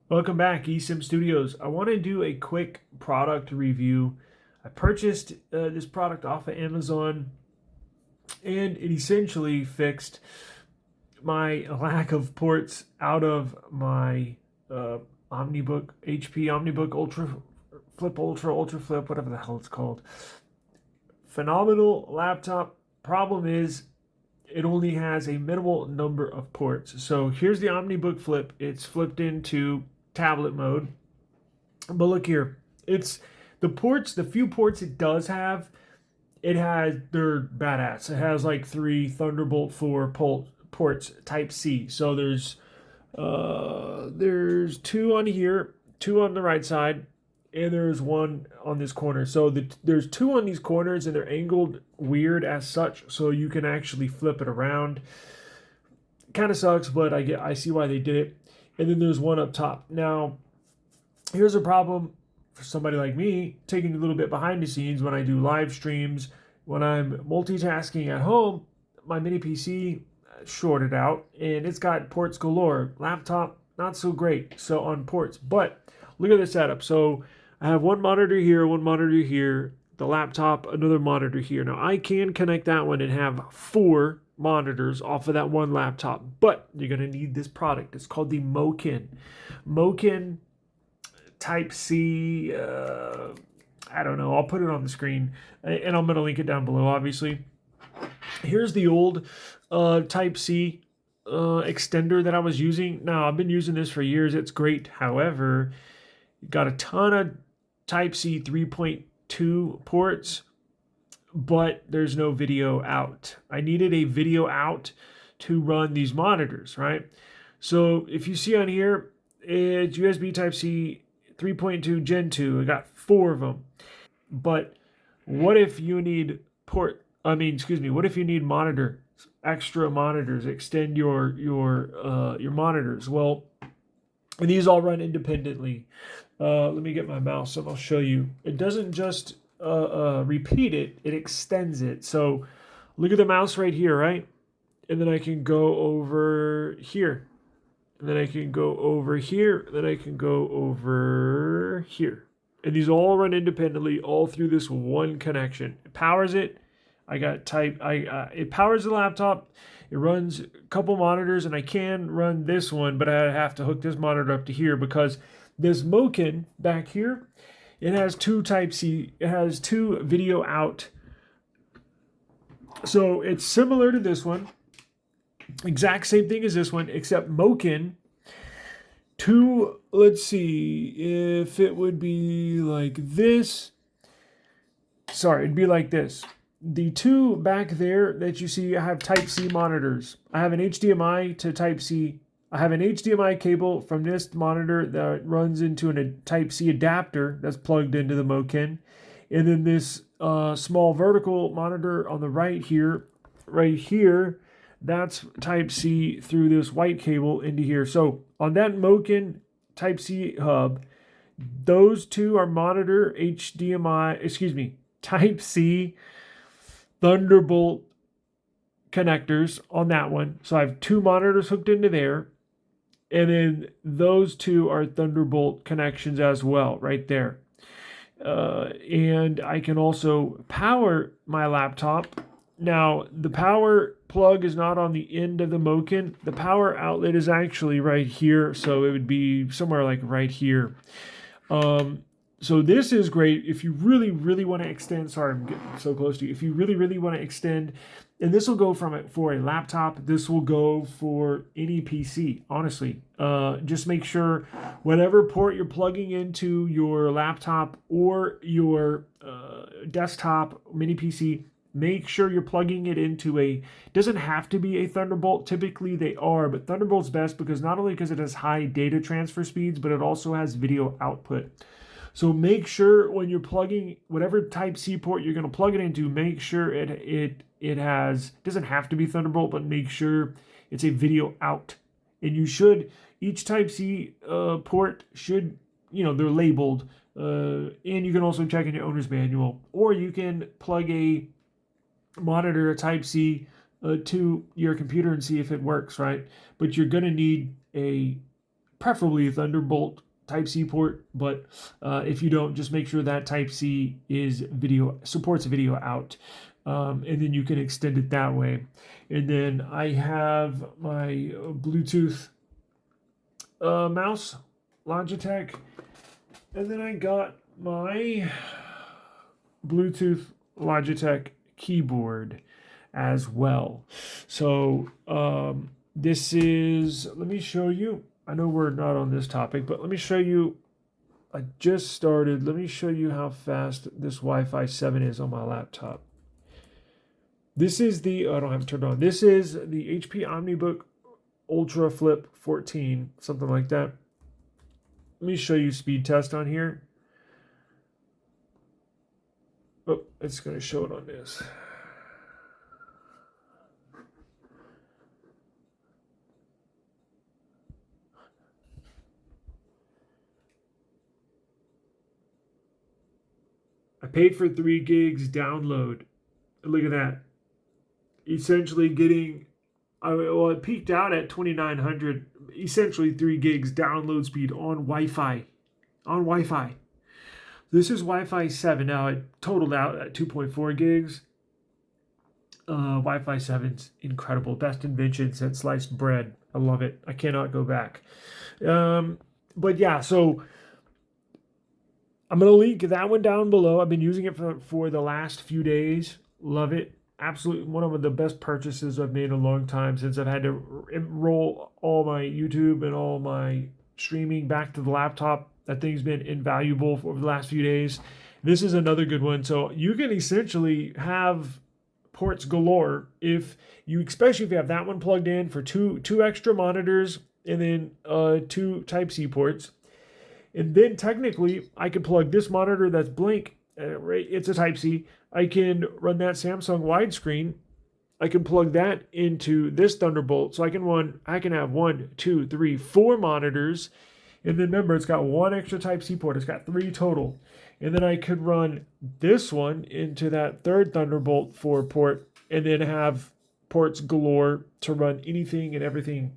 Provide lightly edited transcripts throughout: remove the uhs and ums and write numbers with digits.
Welcome back, eSIM Studios. I want to do a quick product review. I purchased this product off of Amazon, and it essentially fixed my lack of ports out of my OmniBook, HP OmniBook Ultra Flip, whatever the hell it's called. Phenomenal laptop. Problem is, it only has a minimal number of ports. So here's the OmniBook Flip. It's flipped into tablet mode. But look here, it's the few ports it does have, they're badass. It has like 3 Thunderbolt 4 ports Type C. So there's 2 on here, 2 on the right side, and there's 1 on this corner. So there's 2 on these corners, and they're angled weird as such, so you can actually flip it around. Kind of sucks, but I see why they did it. And then there's 1 up top. Now, here's a problem for somebody like me, taking a little bit behind the scenes when I do live streams, when I'm multitasking at home. My mini PC shorted out, and it's got ports galore. Laptop, not so great, so on ports. But look at the setup. So I have 1 monitor here, 1 monitor here, the laptop, another monitor here. Now, I can connect that one and have 4 monitors off of that 1 laptop, but you're going to need this product. It's called the Mokin Type C. I don't know. I'll put it on the screen, and I'm going to link it down below, obviously. Here's the old Type C extender that I was using. Now, I've been using this for years. It's great. However, got a ton of Type C 3.2 ports, but there's no video out. I needed a video out to run these monitors, right? So if you see on here, it's USB Type-C 3.2 Gen 2. I got 4 of them. But what if you need what if you need extra monitors, extend your monitors? Well, and these all run independently. Let me get my mouse and I'll show you. It doesn't just repeat it, it extends it. So look at the mouse right here, right? And then I can go over here. And then I can go over here. Then I can go over here. And these all run independently all through this 1 connection. It powers it. It powers the laptop. It runs a couple monitors, and I can run this one, but I have to hook this monitor up to here because this Mokin back here, it has 2 Type-C. It has 2 video out. So it's similar to this one. Exact same thing as this one, except Mokin. Let's see if it would be like this. Sorry, it'd be like this. The 2 back there that you see, I have Type-C monitors. I have an HDMI to Type-C. I have an HDMI cable from this monitor that runs into a Type-C adapter that's plugged into the Mokin. And then this small vertical monitor on the right here, that's Type-C through this white cable into here. So on that Mokin Type-C hub, those 2 are monitor Type-C Thunderbolt connectors on that one. So I have 2 monitors hooked into there. And then those 2 are Thunderbolt connections as well, right there. And I can also power my laptop. Now, the power plug is not on the end of the Mokin. The power outlet is actually right here. So it would be somewhere like right here. So this is great if you really, really want to extend. Sorry, I'm getting so close to you. If you really, really want to extend, and this will go for a laptop. This will go for any PC, honestly. Just make sure whatever port you're plugging into your laptop or your desktop mini PC, make sure you're plugging it into doesn't have to be a Thunderbolt. Typically they are, but Thunderbolt's best because not only because it has high data transfer speeds, but it also has video output. So make sure when you're plugging whatever Type-C port you're going to plug it into, make sure it doesn't have to be Thunderbolt, but make sure it's a video out. And each Type-C port should, they're labeled. And you can also check in your owner's manual. Or you can plug a monitor, a Type-C, to your computer and see if it works, right? But you're going to need a preferably a Thunderbolt Type-C port, but if you don't, just make sure that Type-C is supports video out, and then you can extend it that way. And then I have my Bluetooth mouse, Logitech, and then I got my Bluetooth Logitech keyboard as well. So this is, let me show you. I know we're not on this topic, but let me show you. I just started. Let me show you how fast this Wi-Fi 7 is on my laptop. This is the, I don't have it turned on. This is the HP OmniBook Ultra Flip 14, something like that. Let me show you speed test on here. Oh, it's going to show it on this. I paid for 3 gigs download. Look at that. Essentially getting, well, it peaked out at 2,900. Essentially 3 gigs download speed on Wi-Fi. On Wi-Fi. This is Wi-Fi 7. Now it totaled out at 2.4 gigs. Wi-Fi 7's incredible. Best invention since sliced bread. I love it. I cannot go back. But yeah, so I'm going to link that one down below. I've been using it for the last few days. Love it. Absolutely one of the best purchases I've made in a long time, since I've had to roll all my YouTube and all my streaming back to the laptop. That thing's been invaluable for the last few days. This is another good one. So you can essentially have ports galore especially if you have that one plugged in for two extra monitors and then 2 Type-C ports. And then technically, I could plug this monitor that's blank. Right, it's a Type-C. I can run that Samsung widescreen. I can plug that into this Thunderbolt. So I can have 1, 2, 3, 4 monitors. And then remember, it's got 1 extra Type-C port. It's got 3 total. And then I could run this one into that third Thunderbolt 4 port, and then have ports galore to run anything and everything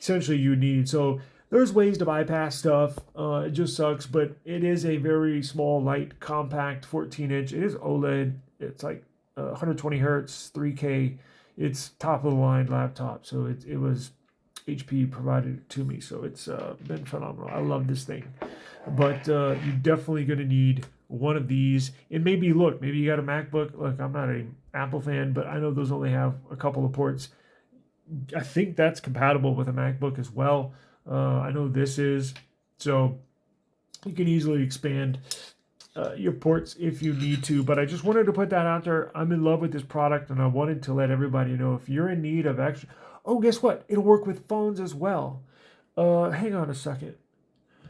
essentially you need. So there's ways to bypass stuff. It just sucks, but it is a very small, light, compact 14-inch. It is OLED. It's like 120 hertz, 3K. It's top of the line laptop. So it was HP provided it to me. So it's been phenomenal. I love this thing. But you're definitely going to need one of these. And maybe you got a MacBook. Look, I'm not an Apple fan, but I know those only have a couple of ports. I think that's compatible with a MacBook as well. I know this is, so you can easily expand your ports if you need to, but I just wanted to put that out there. I'm in love with this product, and I wanted to let everybody know, if you're in need of extra, guess what? It'll work with phones as well. Hang on a second.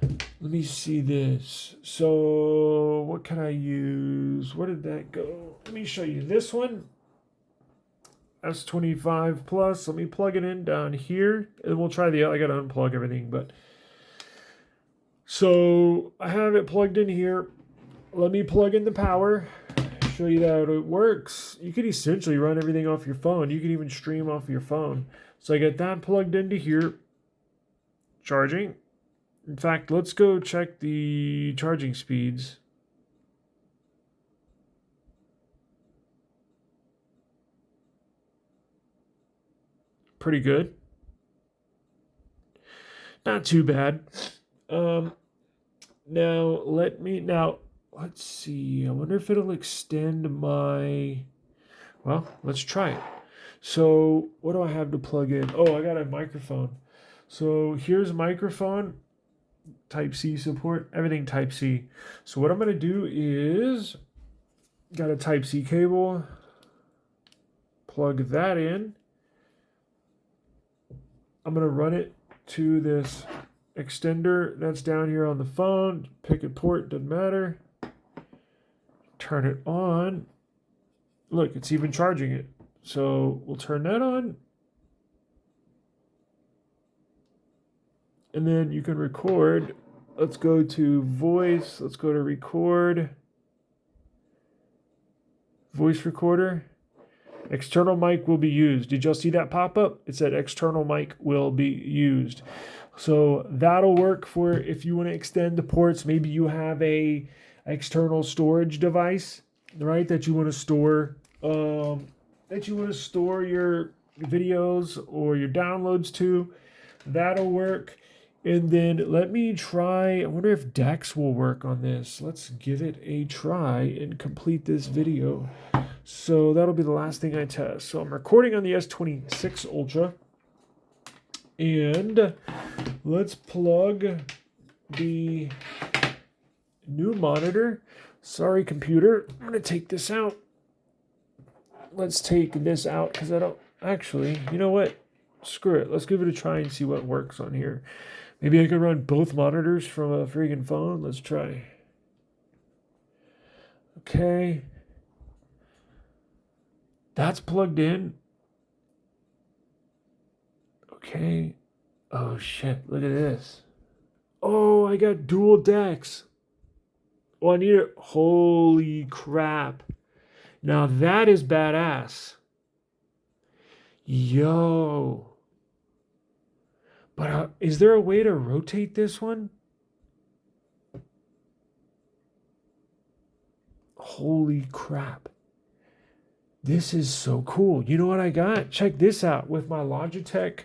Let me see this. So what can I use? Where did that go? Let me show you this one. S25 Plus. Let me plug it in down here, and we'll try I gotta unplug everything, but so I have it plugged in here. Let me plug in the power, show you that it works. You can essentially run everything off your phone. You can even stream off your phone. So I get that plugged into here, charging. In fact, let's go check the charging speeds. Pretty good. Not too bad. Now let's see. I wonder if it'll extend my, well, let's try it. So what do I have to plug in? Oh, I got a microphone. So here's microphone, Type-C support, everything Type-C. So what I'm going to do is, got a Type-C cable, plug that in. I'm going to run it to this extender that's down here on the phone. Pick a port, doesn't matter. Turn it on. Look, it's even charging it. So we'll turn that on. And then you can record. Let's go to voice. Let's go to record. Voice recorder. External mic will be used. Did y'all see that pop up? It said external mic will be used. So that'll work for if you want to extend the ports. Maybe you have a external storage device, right? That you want to store your videos or your downloads to. That'll work. And then let me try. I wonder if DeX will work on this. Let's give it a try and complete this video. So that'll be the last thing I test. So I'm recording on the S26 Ultra. And let's plug the new monitor. Sorry, computer. I'm going to take this out. Let's take this out because I don't... Actually, you know what? Screw it. Let's give it a try and see what works on here. Maybe I can run both monitors from a freaking phone. Let's try. Okay. That's plugged in. Okay. Oh, shit. Look at this. Oh, I got dual decks. Oh, I need it. Holy crap. Now that is badass. Yo. But is there a way to rotate this one? Holy crap. This is so cool. You know what I got? Check this out. With my Logitech,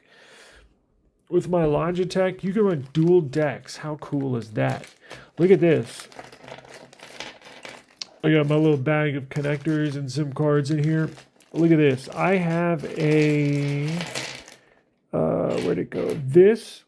you can run dual decks. How cool is that? Look at this. I got my little bag of connectors and SIM cards in here. Look at this. I have a... where'd it go? This,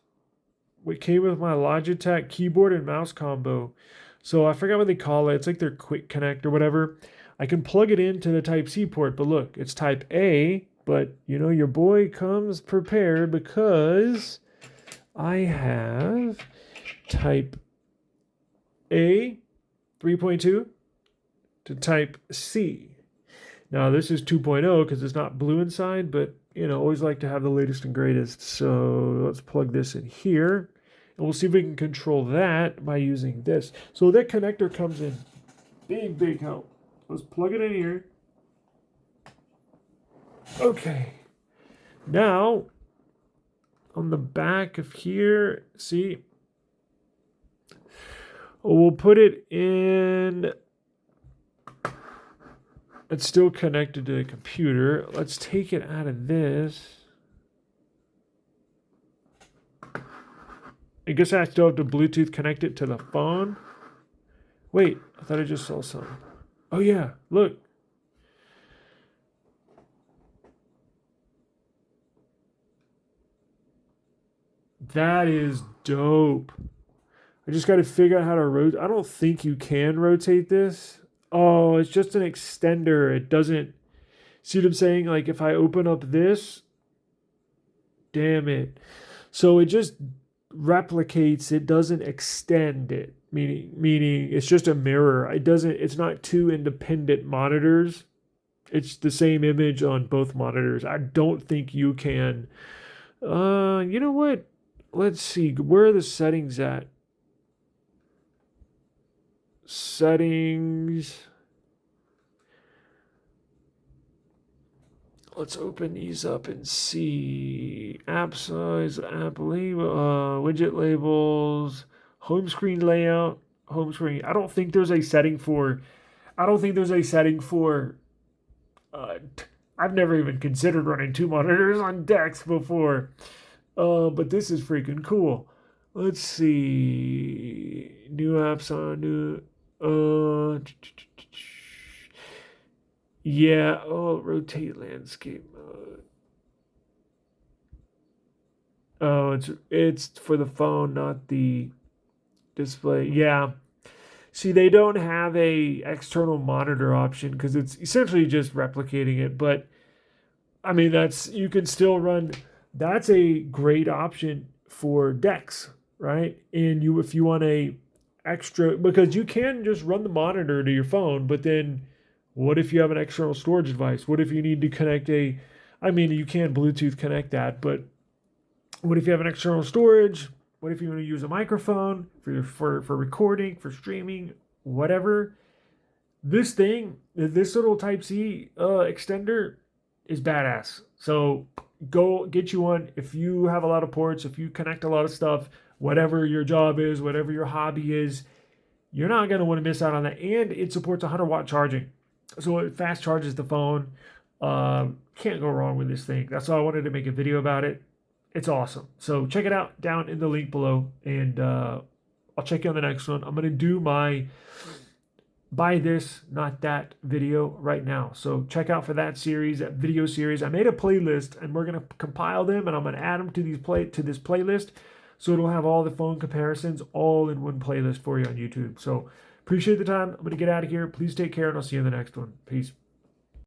it came with my Logitech keyboard and mouse combo. So I forgot what they call it. It's like their quick connect or whatever. I can plug it into the Type-C port, but look, it's Type A, but you know, your boy comes prepared because I have Type A 3.2 to Type C. Now this is 2.0 because it's not blue inside, but you know, always like to have the latest and greatest. So let's plug this in here and we'll see if we can control that by using this. So that connector comes in big help. Let's plug it in here. Okay. Now, on the back of here, see, we'll put it in. It's still connected to the computer. Let's take it out of this. I guess I still have to Bluetooth connect it to the phone. Wait, I thought I just saw something. Oh yeah, look. That is dope. I just got to figure out how to rotate. I don't think you can rotate this. Oh, it's just an extender. It doesn't... See what I'm saying? Like if I open up this... Damn it. So it just replicates. It doesn't extend it. Meaning it's just a mirror. It's not two independent monitors. It's the same image on both monitors. I don't think you can. You know what? Let's see. Where are the settings at? Settings. Let's open these up and see. App size, app label, widget labels, home screen layout, home screen. I don't think there's a setting for. I've never even considered running two monitors on DeX before. But this is freaking cool. Let's see. New apps on new. Yeah. Oh, rotate landscape mode. Oh, it's for the phone, not the display. Yeah. See, they don't have a external monitor option because it's essentially just replicating it. But I mean, you can still run. That's a great option for DeX, right? And if you want a extra, because you can just run the monitor to your phone, but then what if you have an external storage device? What if you need to connect you can Bluetooth connect that, but what if you have an external storage? What if you want to use a microphone for recording, for streaming, whatever? This little Type-C extender is badass. So go get you one. If you have a lot of ports, if you connect a lot of stuff, whatever your job is, whatever your hobby is, you're not going to want to miss out on that. And it supports 100-watt charging. So it fast charges the phone. Can't go wrong with this thing. That's why I wanted to make a video about it. It's awesome. So check it out down in the link below. And I'll check you on the next one. I'm going to do my buy this, not that video right now. So check out for that series, that video series. I made a playlist and we're going to compile them and I'm going to add them to this playlist. So it'll have all the phone comparisons all in one playlist for you on YouTube. So appreciate the time. I'm going to get out of here. Please take care and I'll see you in the next one. Peace.